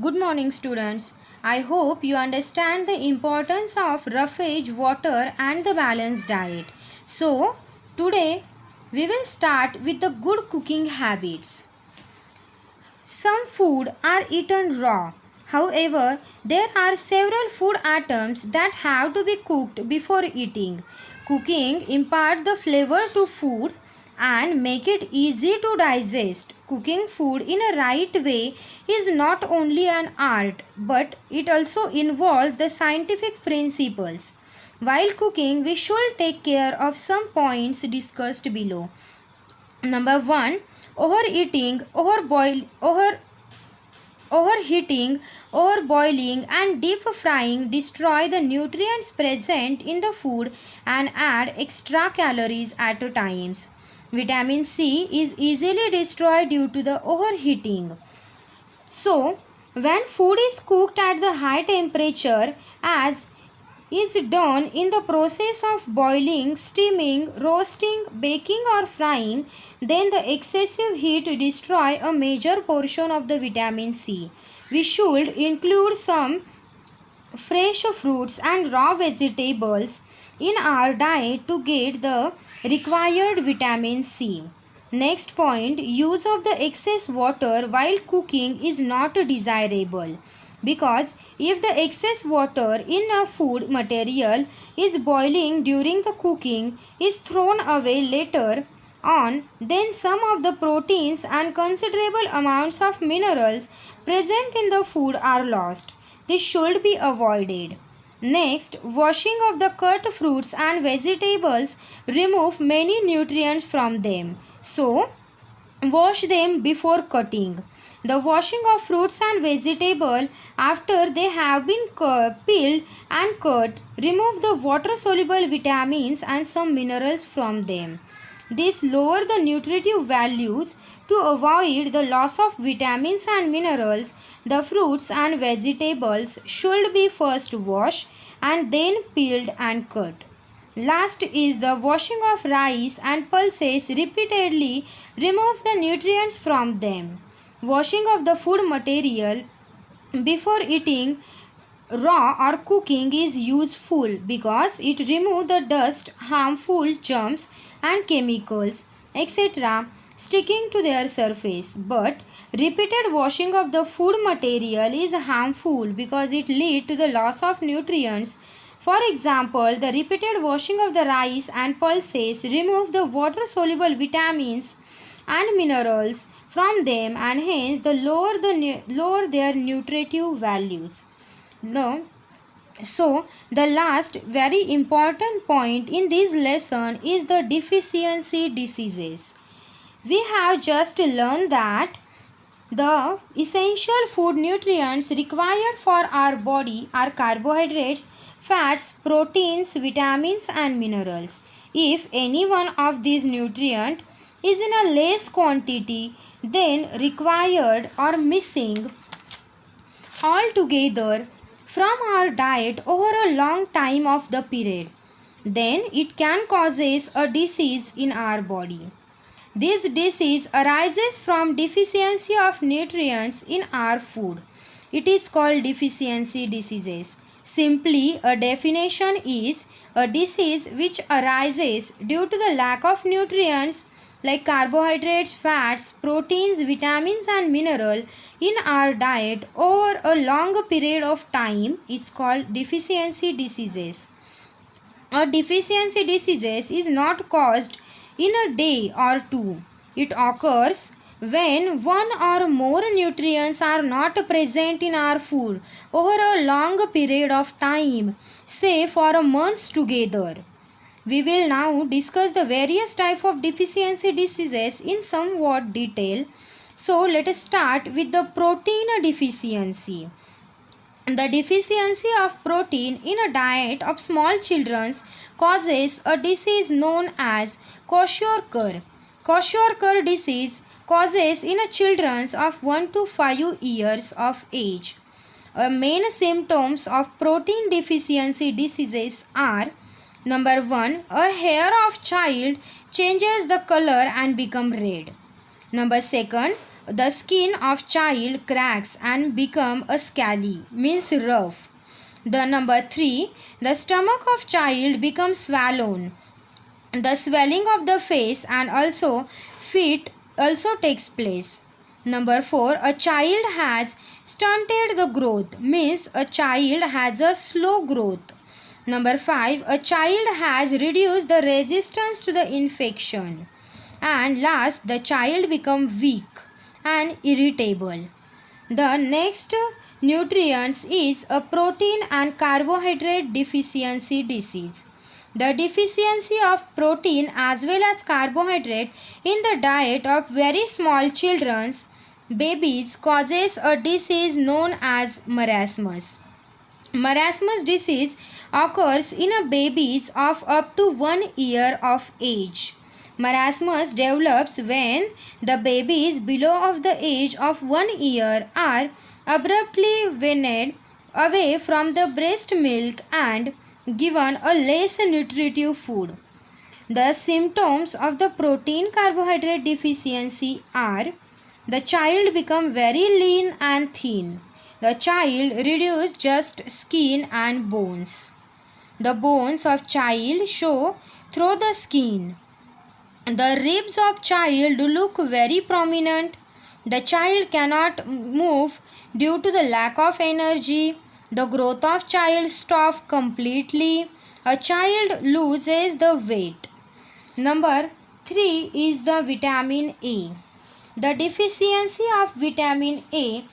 Good morning, students. I hope you understand the importance of roughage, water, and the balanced diet. So, today we will start with the good cooking habits. Some food are eaten raw. However, there are several food items that have to be cooked before eating. Cooking imparts the flavor to food and make it easy to digest. Cooking food in a right way is not only an art, but it also involves the scientific principles. While cooking, we should take care of some points discussed below. Number 1, overeating, overheating, overboiling, and deep frying destroy the nutrients present in the food and add extra calories at times. Vitamin C is easily destroyed due to the overheating. So, when food is cooked at the high temperature, as is done in the process of boiling, steaming, roasting, baking or frying, then the excessive heat destroy a major portion of the vitamin C. We should include some fresh fruits and raw vegetables in our diet to get the required vitamin C. Next point, use of the excess water while cooking is not desirable, because if the excess water in a food material is boiling during the cooking is thrown away later on, then some of the proteins and considerable amounts of minerals present in the food are lost. This should be avoided. Next, washing of the cut fruits and vegetables remove many nutrients from them. So, wash them before cutting. The washing of fruits and vegetables after they have been peeled and cut remove the water soluble vitamins and some minerals from them. This lower the nutritive values. To avoid the loss of vitamins and minerals, the fruits and vegetables should be first washed and then peeled and cut. Last is the washing of rice and pulses repeatedly remove the nutrients from them. Washing of the food material before eating raw or cooking is useful because it removes the dust, harmful germs and chemicals, etc. sticking to their surface. But repeated washing of the food material is harmful because it leads to the loss of nutrients. For example, the repeated washing of the rice and pulses remove the water-soluble vitamins and minerals from them and hence lower their nutritive values. So, the last very important point in this lesson is the deficiency diseases. We have just learned that the essential food nutrients required for our body are carbohydrates, fats, proteins, vitamins and minerals. If any one of these nutrients is in a less quantity than required or missing altogether from our diet over a long time of the period, then it can causes a disease in our body. This disease arises from deficiency of nutrients in our food. It is called deficiency diseases. Simply, a definition is a disease which arises due to the lack of nutrients like carbohydrates, fats, proteins, vitamins and mineral in our diet over a long period of time. It's called deficiency diseases. A deficiency diseases is not caused in a day or two. It occurs when one or more nutrients are not present in our food over a long period of time, say for a month together. We will now discuss the various types of deficiency diseases in somewhat detail. So let us start with the protein deficiency. The deficiency of protein in a diet of small children causes a disease known as Kwashiorkor. Kwashiorkor disease causes in a children of 1 to 5 years of age. Main symptoms of protein deficiency diseases are: number 1, a hair of child changes the color and become red. Number 2, The skin of child cracks and become a scaly, means rough. The number 3, the stomach of child becomes swollen. The swelling of the face and also feet also takes place. Number 4, a child has stunted the growth, means a child has a slow growth. Number 5, a child has reduced the resistance to the infection. And last, the child become weak and irritable. The next nutrients is a protein and carbohydrate deficiency disease. The deficiency of protein as well as carbohydrate in the diet of very small children's babies causes a disease known as marasmus. Marasmus disease occurs in a babies of up to 1 year of age. Marasmus develops when the babies below of the age of 1 year are abruptly weaned away from the breast milk and given a less nutritive food. The symptoms of the protein carbohydrate deficiency are: the child become very lean and thin. The child reduce just skin and bones. The bones of child show through the skin. The ribs of child look very prominent. The child cannot move due to the lack of energy. The growth of child stops completely. A child loses the weight. Number 3 is the vitamin A. The deficiency of vitamin A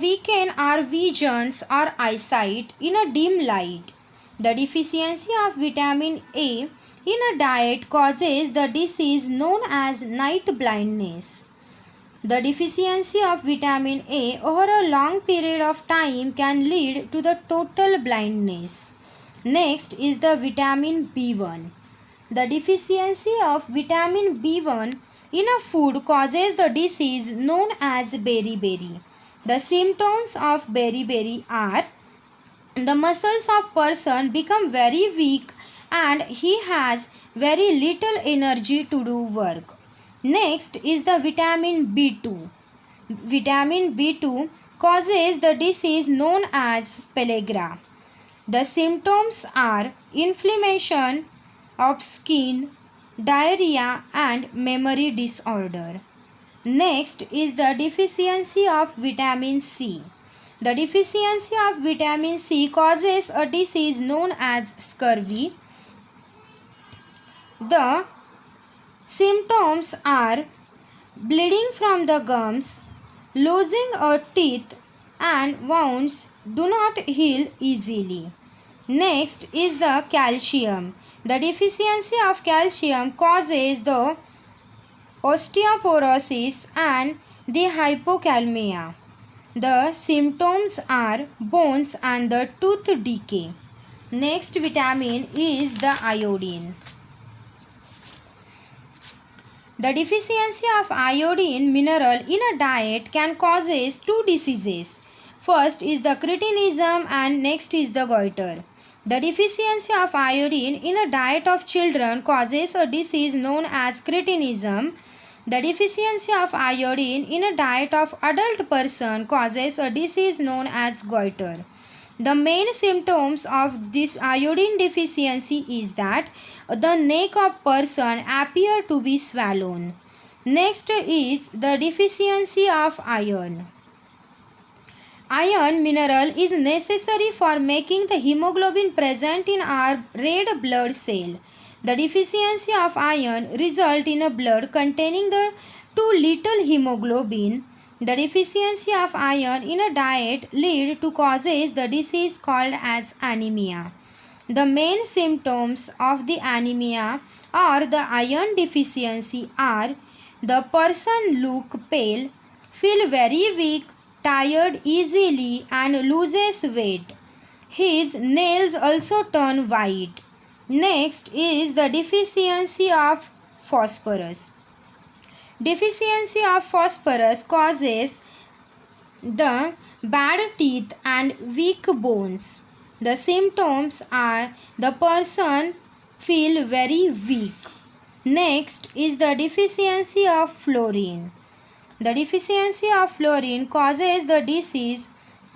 weaken our visions or eyesight in a dim light. The deficiency of vitamin A in a diet causes the disease known as night blindness. The deficiency of vitamin A over a long period of time can lead to the total blindness. Next is the vitamin B1. The deficiency of vitamin B1 in a food causes the disease known as beriberi. The symptoms of beriberi are: the muscles of person become very weak and he has very little energy to do work. Next is the vitamin B2. Vitamin B2 causes the disease known as pellagra. The symptoms are inflammation of skin, diarrhea and memory disorder. Next is the deficiency of vitamin C. The deficiency of vitamin C causes a disease known as scurvy. The symptoms are bleeding from the gums, losing a teeth, and wounds do not heal easily. Next is the calcium. The deficiency of calcium causes the osteoporosis and the hypokalmia. The symptoms are bones and the tooth decay. Next vitamin is the iodine. The deficiency of iodine mineral in a diet can cause 2 diseases. First is the cretinism and next is the goiter. The deficiency of iodine in a diet of children causes a disease known as cretinism. The deficiency of iodine in a diet of adult person causes a disease known as goiter. The main symptoms of this iodine deficiency is that the neck of person appear to be swollen. Next is the deficiency of iron. Iron mineral is necessary for making the hemoglobin present in our red blood cell. The deficiency of iron result in a blood containing the too little hemoglobin. The deficiency of iron in a diet lead to causes the disease called as anemia. The main symptoms of the anemia or the iron deficiency are: the person look pale, feel very weak, tired easily and loses weight. His nails also turn white. Next is the deficiency of phosphorus. Deficiency of phosphorus causes the bad teeth and weak bones. The symptoms are: the person feel very weak. Next is the deficiency of fluorine. The deficiency of fluorine causes the disease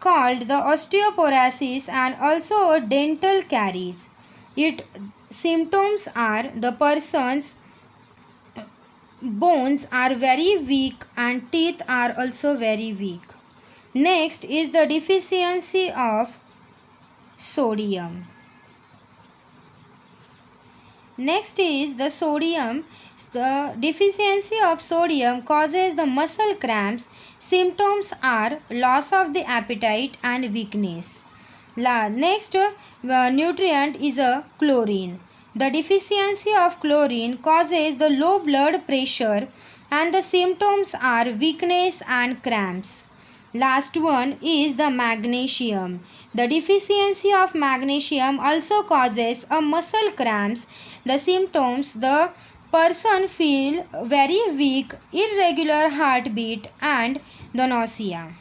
called the osteoporosis and also dental caries. Its symptoms are the person's bones are very weak and teeth are also very weak. Next is the deficiency of sodium. Next is the sodium. The deficiency of sodium causes the muscle cramps. Symptoms are loss of the appetite and weakness. Next nutrient is a chlorine. The deficiency of chlorine causes the low blood pressure and the symptoms are weakness and cramps. Last one is the magnesium. The deficiency of magnesium also causes a muscle cramps. The symptoms, the person feel very weak, irregular heartbeat and the nausea.